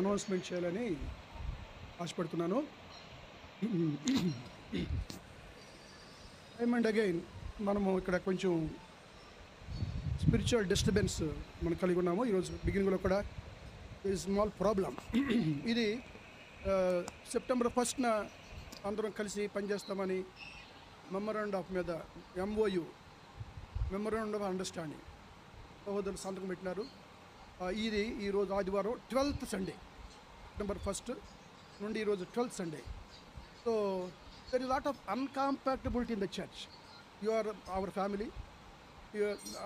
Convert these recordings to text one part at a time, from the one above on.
Announcement చేయాలని ఆశపడుతున్నాను. Time and again మనము ఇక్కడ కొంచెం స్పిరిచువల్ డిస్టర్బెన్స్ మనం కలిగి ఉన్నాము. ఈరోజు బిగినింగ్లో కూడా స్మాల్ ప్రాబ్లం. ఇది సెప్టెంబర్ 1న అందరం కలిసి పనిచేస్తామని మెమరాండం ఆఫ్ మీద MOU మెమరాండం ఆఫ్ అండర్స్టాండింగ్ సహోదరులు సంతకం పెట్టినారు. ఇది ఈరోజు ఆదివారం 12th సండే, సెప్టెంబర్ 1 నుండి ఈరోజు 12th Sunday. So there is lot of incompatibility in the church. You are our family.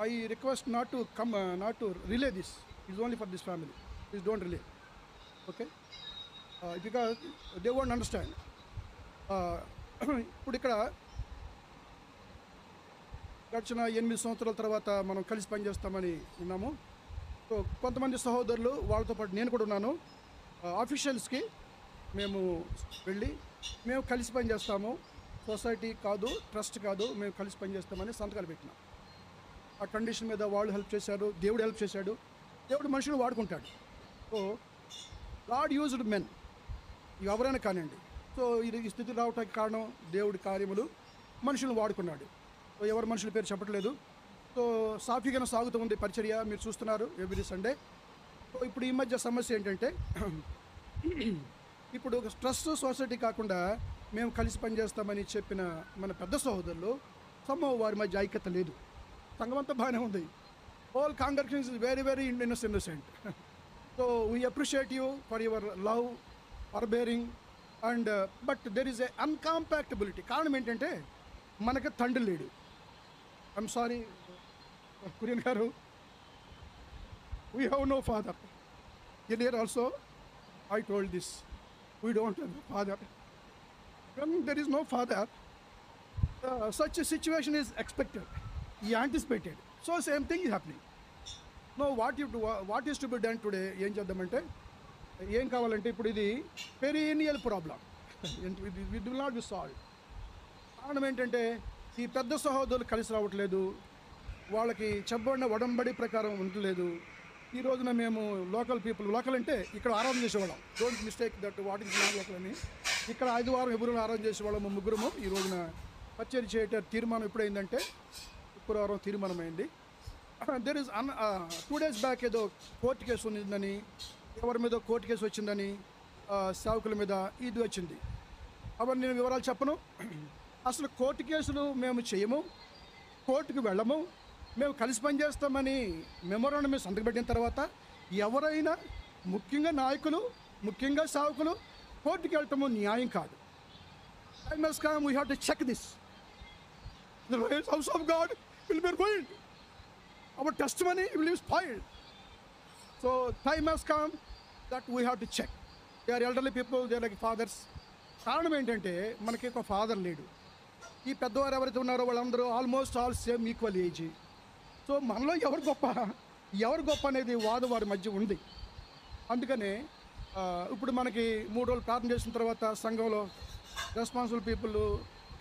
I request not to come, not to relay this. It's only for this family. Please don't relay. Okay? Because they won't understand. ఇప్పుడు ఇక్కడ గడిచిన 8 సంవత్సరాల తర్వాత మనం కలిసి పనిచేస్తామని ఉన్నాము. So కొంతమంది సహోదరులు, వాళ్ళతో పాటు నేను కూడా ఉన్నాను, ఆఫీషియల్స్కి మేము వెళ్ళి మేము కలిసి పనిచేస్తాము, సొసైటీ కాదు, ట్రస్ట్ కాదు, మేము కలిసి పనిచేస్తామని సంతకాలు పెట్టినాం. ఆ కండిషన్ మీద వాళ్ళు హెల్ప్ చేశారు, దేవుడు హెల్ప్ చేశాడు. దేవుడు మనుషులు వాడుకుంటాడు. సో గాడ్ యూజ్డ్ మెన్, ఎవరైనా కానివ్వండి. సో ఇది ఈ స్థితి రావడానికి కారణం దేవుడి కార్యములు, మనుషులను వాడుకున్నాడు. సో ఎవరి మనుషుల పేరు చెప్పట్లేదు. సో సాఫీగానే సాగుతూ ఉంది పరిచర్య, మీరు చూస్తున్నారు ఎవ్రీ సండే. సో ఇప్పుడు ఈ మధ్య సమస్య ఏంటంటే, ఇప్పుడు ట్రస్ట్ సొసైటీ కాకుండా మేము కలిసి పనిచేస్తామని చెప్పిన మన పెద్ద సహోదరులు వారి మధ్య ఐక్యత లేదు. సంఘం అంతా బాగానే ఉంది. Whole congregation is very very innocent. So we appreciate you for your love, for bearing and but there is a incompatibility. కారణం ఏంటంటే మనకు తండ్రి లేడు. ఐఎమ్ సారీ కురియన్ గారు, we have no father. Earlier also I told this, we don't have father. When there is no father, such a situation is expected, anticipated. So same thing is happening. Now what is to be done today? ఏం చేద్దామంటే, ఏం కావాలంటే ఇప్పుడు ఇది perennial problem. It will not be solve. కారణం ఏంటంటే ఈ పెద్ద సహోదరులు కలిసి రావట్లేదు, వాళ్ళకి చెప్పబడిన ఒడంబడి ప్రకారం ఉండలేదు. ఈ రోజున మేము లోకల్ పీపుల్, లోకల్ అంటే ఇక్కడ ఆరాధన చేసేవాళ్ళం, don't mistake that what is not local అని. ఇక్కడ ఆదివారం ఎవరు ఆరాధన చేసేవాళ్ళము ముగ్గురము. ఈ రోజున పరిచర్య చేయట తీర్మానం ఎప్పుడైందంటే శుక్రవారం తీర్మానమైంది. దెర్ ఇస్ 2 days బ్యాక్ ఏదో కోర్టు కేసు ఉందని, ఎవరి మీద కోర్టు కేసు వచ్చిందని, సేవకుల మీద ఇది వచ్చింది. అవన్నీ నేను వివరాలు చెప్పను. అసలు కోర్టు కేసులు మేము చేయము, కోర్టుకు వెళ్ళము, మేము కలిసి పనిచేస్తామని మెమోరాండం మీద సంతకం పెట్టిన తర్వాత ఎవరైనా, ముఖ్యంగా నాయకులు, ముఖ్యంగా సేవకులు కోర్టుకు వెళ్ళటము న్యాయం కాదు. I must come, we have to check this. The house of God will be ruined. Our testimony will be spoiled. So time has come that we have to check. They are elderly people, they are like fathers. కారణం ఏంటంటే మనకి ఒక father లేడు. ఈ పెద్దవారు ఎవరైతే ఉన్నారో వాళ్ళందరూ almost all same equal age. So మనలో ఎవరు గొప్ప అనేది వాదు వారి మధ్య ఉంది. అందుకనే ఇప్పుడు మనకి 3 రోజులు ప్రార్థన చేసిన తర్వాత సంఘంలో రెస్పాన్సిబుల్ పీపుల్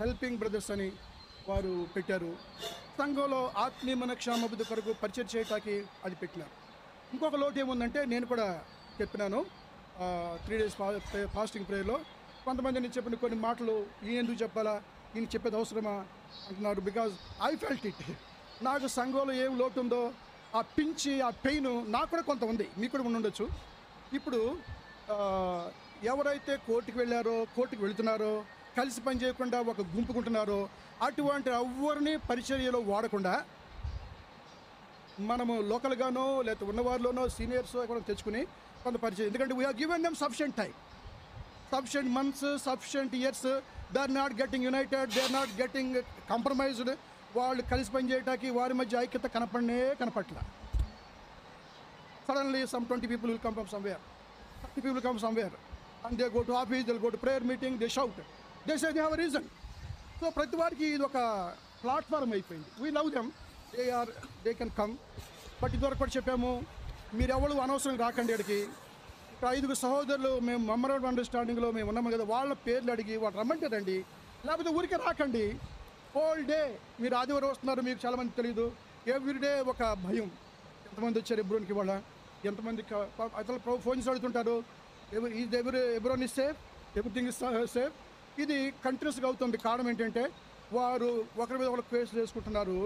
హెల్పింగ్ బ్రదర్స్ అని వారు పెట్టారు. సంఘంలో ఆత్మీయమైన క్షేమాభివృద్ధి కొరకు పరిచయం చేయటానికి అది పెట్టినారు. ఇంకొక లోటు ఏముందంటే, నేను కూడా చెప్పినాను 3 days ఫాస్టింగ్ ప్రేయర్లో, కొంతమంది నేను చెప్పిన కొన్ని మాటలు ఈయన ఎందుకు చెప్పాలా, ఈయన చెప్పేది అవసరమా అంటున్నారు. Because I felt it. నాకు సంఘంలో ఏం లోటు ఉందో ఆ పించి, ఆ పెయిన్ నాకు కూడా కొంత ఉంది, మీకు కూడా ఉండొచ్చు. ఇప్పుడు ఎవరైతే కోర్టుకు వెళ్ళారో, కోర్టుకు వెళుతున్నారో, కలిసి పని చేయకుండా ఒక గుంపుకుంటున్నారో, అటువంటి ఎవరిని పరిచర్యలో వాడకుండా మనము లోకల్గానో లేకపోతే ఉన్నవారిలోనో సీనియర్స్ ఎక్కడ తెచ్చుకుని కొంత పరిచయం. ఎందుకంటే we are given them sufficient time, sufficient months, sufficient years. They are not getting united, they are not getting compromised. వాళ్ళు కలిసి పని చేయడానికి వారి మధ్య ఐక్యత కనపట్ల. Suddenly some 20 people will come from somewhere, 30 people come somewhere, and they go to office, they'll go to prayer meeting, they shout, they say they have a reason. So ప్రతి వారికి ఇది ఒక ప్లాట్ఫామ్ అయిపోయింది. We love them, they can come. But ఇదివరకు కూడా చెప్పాము, మీరు ఎవరు అనవసరం రాకండి అడిగి. ఇక్కడ 5 సహోదరులు మేము మెమరాండం అండర్స్టాండింగ్లో మేము ఉన్నాము కదా, వాళ్ళ పేర్లు అడిగి వాళ్ళు రమ్మంటే రండి, లేకపోతే ఊరికే రాకండి. హోల్ డే మీరు ఆదివారం వస్తున్నారు, మీకు చాలామంది తెలియదు. ఎవ్రీడే ఒక భయం, ఎంతమంది వచ్చారు ఎబ్రోన్కి, వాళ్ళ ఎంతమంది అసలు ఫోన్ చేసి అడుగుతుంటారు, everyone is safe, everything is safe. ఇది కంటిన్యూస్గా అవుతుంది. కారణం ఏంటంటే వారు ఒకరి మీద ఒకరు కేసులు చేసుకుంటున్నారు.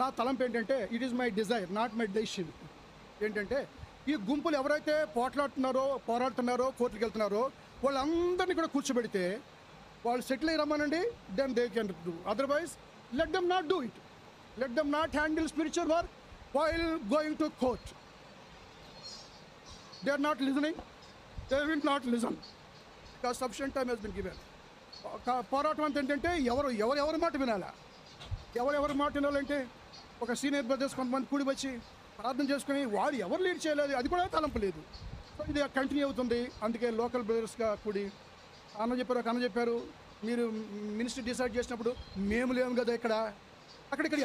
నా తలంపు ఏంటంటే it is my Dzire, not my decision. ఏంటంటే ఈ గుంపులు ఎవరైతే పోరాడుతున్నారో కోర్టుకి వెళ్తున్నారో వాళ్ళందరినీ కూడా కూర్చోబెడితే వాళ్ళు సెటిల్ అయ్యి రమ్మనండి, then they can do. Otherwise let them not do it. Let them not handle spiritual work while going to court. They are not listening, they will not listen because sufficient time has been given. పోరాటం అంత ఏంటంటే ఎవరి మాట వినాలా? ఎవరి మాట వినాలంటే ఒక సీనియర్ బ్రదర్స్ కొంతమంది కూడి వచ్చి ప్రార్థన చేసుకుని వారు ఎవరు లీడ్ చేయలేదు, అది కూడా తలంపు లేదు. సో ఇది కంటిన్యూ అవుతుంది. అందుకే లోకల్ బ్రదర్స్గా కూడి అన్న చెప్పారు మీరు మినిస్ట్రీ డిసైడ్ చేసినప్పుడు మేము లేము కదా ఇక్కడ ఇక్కడ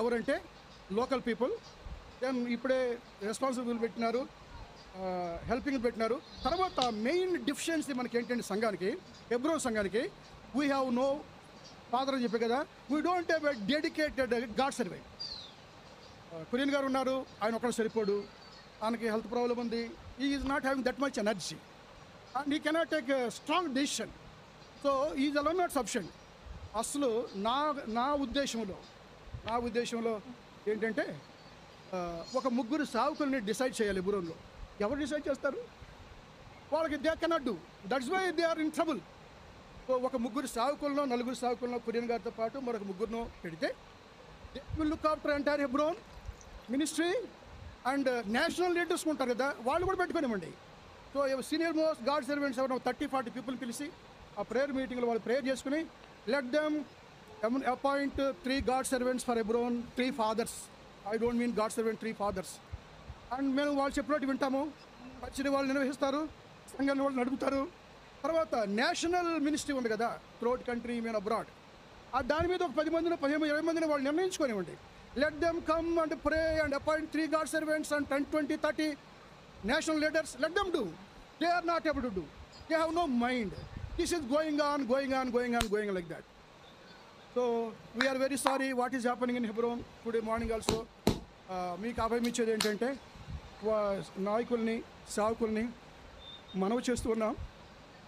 ఎవరంటే లోకల్ పీపుల్. దెన్ ఇప్పుడే రెస్పాన్సిబుల్ పెట్టినారు, హెల్పింగ్ పెట్టినారు. తర్వాత మెయిన్ డిఫిషియన్సీ మనకి ఏంటంటే సంఘానికి, హెబ్రోన్ సంఘానికి, వీ హ్యావ్ నో ఫాదర్ అని చెప్పే కదా, we don't have a dedicated God servant. Kurian గారు ఉన్నారు, ఆయన ఒక్కడు సరిపోడు, ఆయనకి హెల్త్ ప్రాబ్లం ఉంది. ఈ is not having that much energy and he cannot take a strong decision. So is alone not sufficient. అసలు నా ఉద్దేశంలో ఏంటంటే ఒక ముగ్గురు సేవకుల్ని డిసైడ్ చేయాలి హెబ్రోన్లో. ఎవరు డిసైడ్ చేస్తారు? వాళ్ళకి they cannot do, that's why they are in trouble. So ఒక ముగ్గురు సేవకులను, నలుగురు సేవకులను కురియన్ గారితో పాటు మరొక ముగ్గురును పెడితే they will look after entire Hebron ministry and national leaders ఉంటారు కదా, వాళ్ళు కూడా పెట్టుకోనివ్వండి. So senior most God servants ఎవరైనా 30-40 పీపుల్ పిలిచి ఆ ప్రేయర్ మీటింగ్లో వాళ్ళు ప్రేయర్ చేసుకుని let them appoint 3 God servants for Hebron, 3 fathers. I don't mean God servant, 3 fathers. And మేము వాళ్ళు చెప్పినట్టు వింటాము, పరిచర్య వాళ్ళు నిర్వహిస్తారు, సంఘాన్ని వాళ్ళు నడుపుతారు. తర్వాత నేషనల్ మినిస్ట్రీ ఉంది కదా త్రూఅవుట్ కంట్రీ, మీన్ అబ్రాడ్, దాని మీద ఒక 10 మందిని 15-20 మందిని వాళ్ళు నిర్ణయించుకోనివ్వండి. Let them come and pray and appoint 3 God servants and 10-20-30 national leaders. Let them do. They are not able to do. They have no mind. This is going on like that. So we are very sorry what is happening in Hebron today morning also. మీకు అభయం ఇచ్చేది ఏంటంటే నాయకుల్ని, సేవకుల్ని మనవి చేస్తూ ఉన్నాం,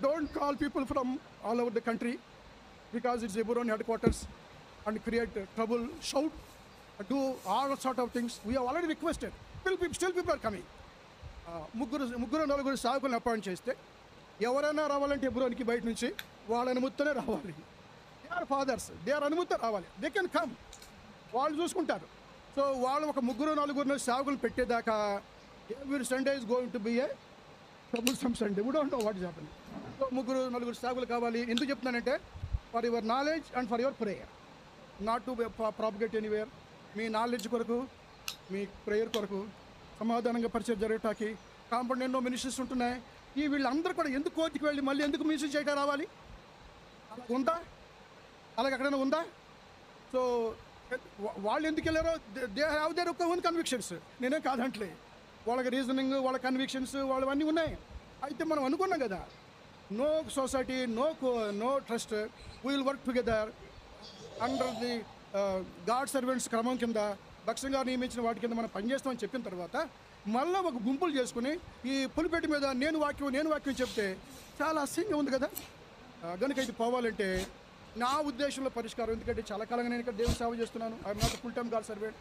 don't call people from all over the country because it's Hebron headquarters and create trouble, shout, do all sort of things. We have already requested. Still people are coming. ముగ్గురు నలుగురు సేవకులను అపాయింట్ చేస్తే ఎవరైనా రావాలంటే హెబ్రోన్కి బయట నుంచి వాళ్ళ అనుమతితోనే రావాలి. They are fathers, they are అనుమతితో రావాలి. దే కెన్ కమ్, వాళ్ళు చూసుకుంటారు. సో వాళ్ళు ఒక ముగ్గురు సేవకులు పెట్టేదాకా every Sunday is going to be a troublesome Sunday. We don't know what is happening. So ముగ్గురు నలుగురు సేవకులు కావాలి. ఎందుకు చెప్తున్నానంటే for your knowledge and for your prayer, not to propagate anywhere. మీ నాలెడ్జ్ కొరకు, మీ ప్రేయర్ కొరకు, సమాధానంగా పరిచయం జరగటానికి కాంపౌండ్ ఎన్నో మినిస్ట్రీస్ ఉంటున్నాయి. వీళ్ళందరూ కూడా ఎందుకు కోర్టుకి వెళ్ళి మళ్ళీ ఎందుకు మినిస్ట్రీ చేయటం రావాలి? అలాగే ఎక్కడైనా ఉందా? సో వాళ్ళు ఎందుకు వెళ్ళారో they have their own convictions. నేనేం కాదంటలే, వాళ్ళకి రీజనింగ్, వాళ్ళ కన్విక్షన్స్ వాళ్ళవన్నీ ఉన్నాయి. అయితే మనం అనుకున్నాం కదా, no society, no trust, we will work together under the God servants క్రమం కింద, దక్షిణగా నియమించిన వాటి కింద మనం పనిచేస్తామని చెప్పిన తర్వాత మళ్ళీ ఒక గుంపులు చేసుకుని ఈ పులిపేట మీద నేను వాక్యం చెప్తే చాలా అసహ్యంగా ఉంది కదా. కనుక ఇది పోవాలంటే నా ఉద్దేశంలో పరిష్కారం, ఎందుకంటే చాలా కాలంగా నేను ఇక్కడ దేవుని సేవ చేస్తున్నాను. I'm not full time God servant.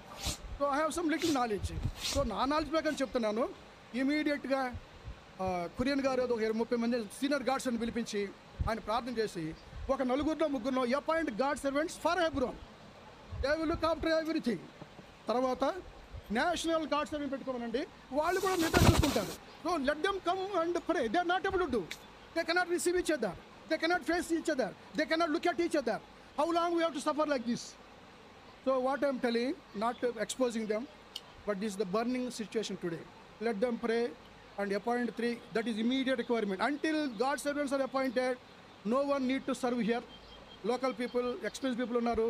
So I have some little knowledge. So నా నాలెడ్జ్ ప్రకారం చెప్తున్నాను. ఇమీడియట్గా కురియన్ గారు ఒక 20-30 మంది సీనియర్ గాడ్స్ అని పిలిపించి ఆయన ప్రార్థన చేసి ఒక ముగ్గురులో appoint God servants for Hebron, they will look after everything. తర్వాత నేషనల్ గాడ్ సర్వెంట్ పెట్టుకోమనండి, వాళ్ళు కూడా మిగతా చూసుకుంటారు. So let them come and pray. They are not able to do. They cannot receive each other. They cannot face each other. They cannot look at each other. How long we have to suffer like this? So what I am telling, not exposing them, but this is the burning situation today. Let them pray and appoint 3. That is immediate requirement. Until God's servants are appointed, no one need to serve here. Local people, experienced people unnaru.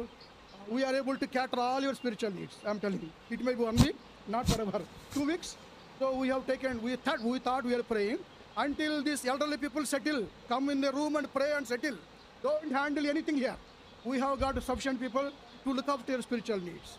We are able to cater all your spiritual needs. I am telling you. It may be 1 week, not forever. 2 weeks. So we have taken. We thought we are praying. Until these elderly people settle, come in the room and pray and settle. Don't handle anything here. We have got sufficient people to look after your spiritual needs.